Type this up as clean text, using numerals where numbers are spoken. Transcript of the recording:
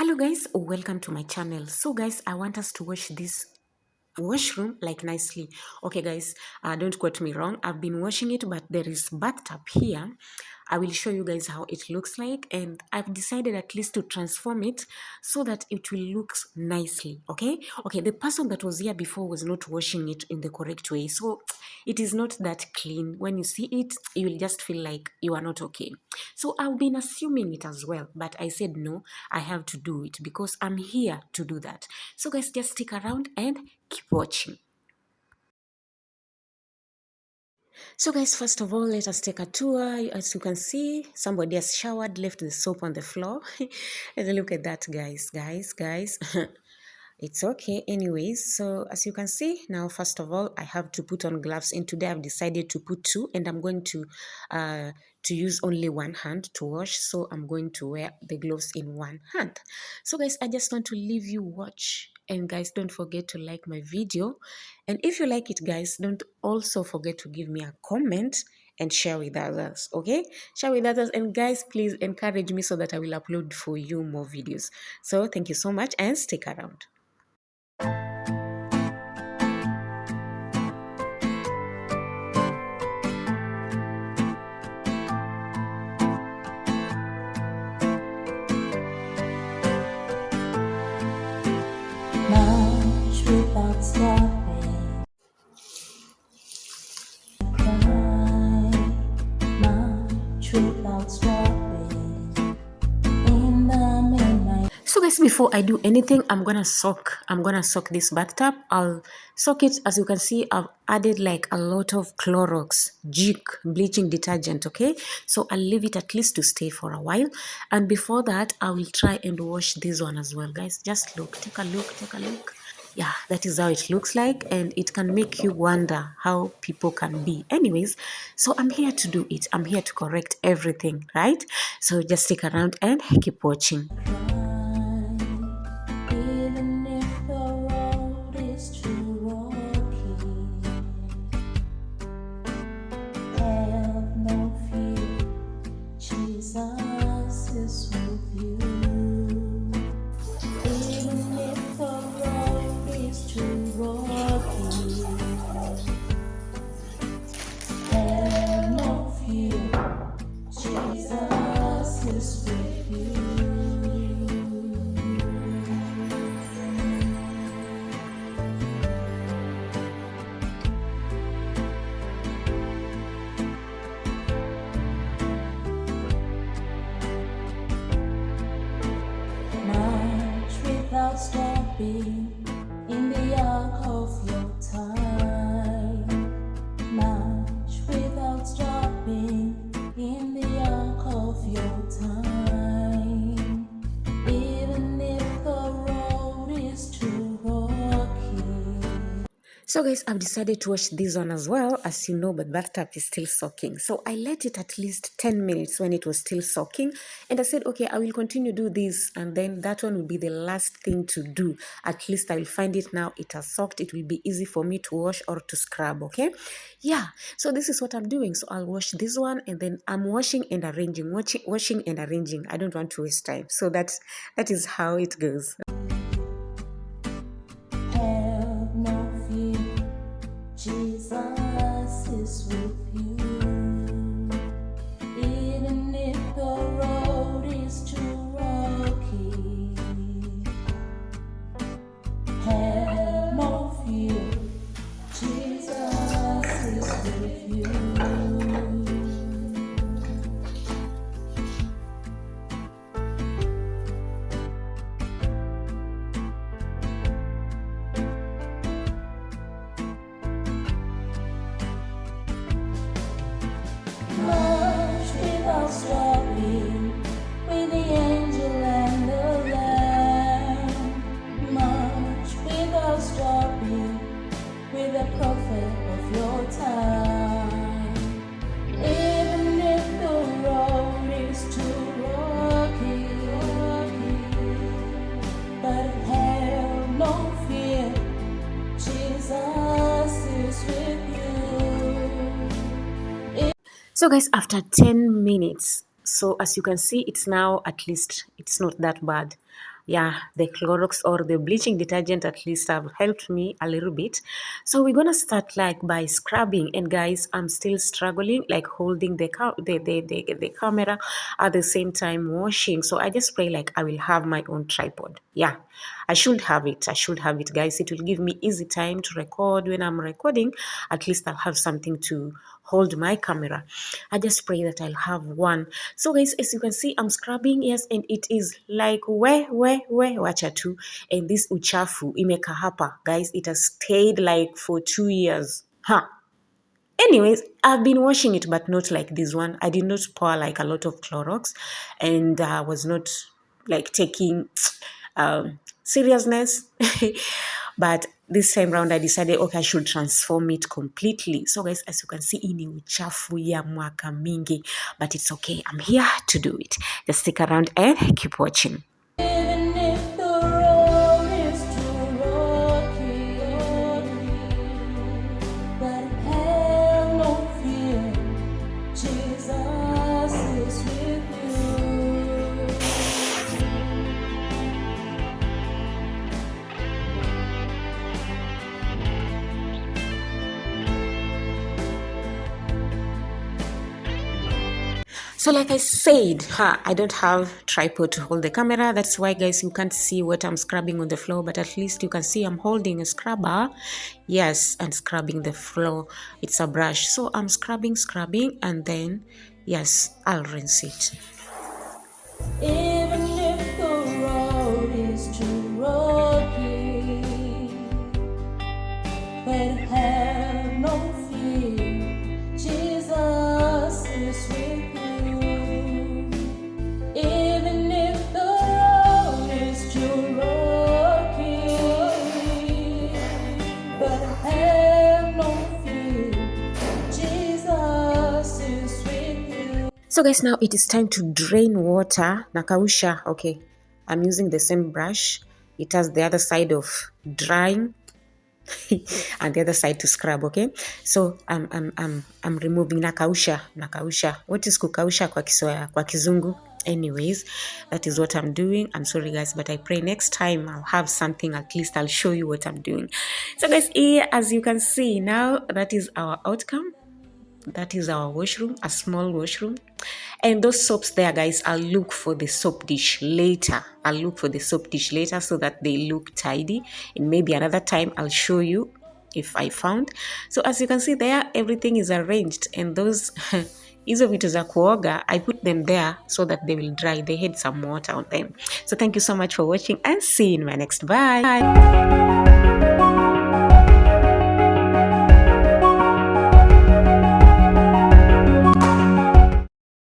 Hello guys, welcome to my channel. So guys, I want us to wash this washroom like nicely. Okay guys, don't quote me wrong, I've been washing it, but there is bathtub here. I will show you guys how it looks like, and I've decided at least to transform it so that it will look nicely. Okay, the person that was here before was not washing it in the correct way, so it is not that clean. When you see it, you will just feel like you are not okay. So I've been assuming it as well, but I said no, I have to do it because I'm here to do that. So guys, just stick around and keep watching. So guys, first of all, let us take a tour. As you can see, somebody has showered, left the soap on the floor. And look at that, guys. It's okay anyways. So as you can see, now first of all, I have to put on gloves, and today I've decided to put two, and I'm going to use only one hand to wash. So I'm going to wear the gloves in one hand. So guys, I just want to leave you watch, and guys, don't forget to like my video, and if you like it guys, don't also forget to give me a comment and share with others. Okay, share with others, and guys, please encourage me so that I will upload for you more videos. So thank you so much, and stick around. March without stopping, cry. March without stopping in the midnight. So guys, before I do anything, I'm gonna soak this bathtub. I'll soak it. As you can see, I've added like a lot of Clorox Jik bleaching detergent. Okay, so I'll leave it at least to stay for a while, and before that I will try and wash this one as well. Guys, just look, take a look. Yeah, that is how it looks like, and it can make you wonder how people can be. Anyways, so I'm here to do it. I'm here to correct everything, right? So just stick around and keep watching. Even if the road is too rocky, have no fear, Jesus is with you. Even if the road is too rocky, have no fear, Jesus is with you. March without stopping in the arc of your time. March without stopping in the arc of your time. Even if the road is too rocky. So guys, I've decided to wash this one as well. As you know, but bathtub is still soaking. So I let it at least 10 minutes when it was still soaking. And I said, okay, I will continue to do this. And then that one will be the last thing to do. At least I will find it now. It has soaked. It will be easy for me to wash or to scrub, okay? Yeah, so this is what I'm doing. So I'll wash this one, and then I'm washing and arranging, washing and arranging. I don't want to waste time. So that is how it goes. Have no fear, Jesus is with you. Even if the road is too rocky, have no fear, Jesus is with you. March without stopping with the angel and the lamb. March without stopping with the prophet of your time. Even if the road is too rocky, but have no fear, Jesus is with you. So guys, after 10 minutes, so as you can see, it's now, at least it's not that bad. yeah, the Clorox or the bleaching detergent at least have helped me a little bit. So we're gonna start like by scrubbing. And guys, I'm still struggling like holding the camera at the same time washing. So I just pray like I will have my own tripod. Yeah, I should have it. I should have it, guys. It will give me easy time to record. When I'm recording, at least I'll have something to hold my camera. I just pray that I'll have one. So guys, as you can see, I'm scrubbing, yes, and it is like wacha tu. And this uchafu imeka hapa, guys, it has stayed like for 2 years. Huh. Anyways, I've been washing it, but not like this one. I did not pour like a lot of Clorox, and I was not like taking seriousness. But this time round, I decided, okay, I should transform it completely. So guys, as you can see, ini uchafu ya mwaka mingi, but it's okay. I'm here to do it. Just stick around and keep watching. Even if the road is too rocky, but have no fear, Jesus is with you. So like I said, I don't have tripod to hold the camera. That's why, guys, you can't see what I'm scrubbing on the floor, but at least you can see I'm holding a scrubber. Yes, and scrubbing the floor. It's a brush. So I'm scrubbing, and then, yes, I'll rinse it. Even if the road is too rocky, but have no fear, Jesus is with you. Even if the road is too rocky, but have no fear, Jesus is with you. So guys, now it is time to drain water. Nakausha, okay. I'm using the same brush. It has the other side of drying and the other side to scrub, okay? So I'm removing nakausha. What is kukausha kwa kizungu? Anyways, that is what I'm doing. I'm sorry guys, but I pray next time I'll have something, at least I'll show you what I'm doing. So guys, here as you can see now, that is our outcome. That is our washroom, a small washroom. And those soaps there, guys, I'll look for the soap dish later. So that they look tidy. And maybe another time I'll show you if I found. So as you can see there, everything is arranged. And those hizo vitu za kuoga, I put them there so that they will dry. They had some water on them. So thank you so much for watching and see you in my next. Bye.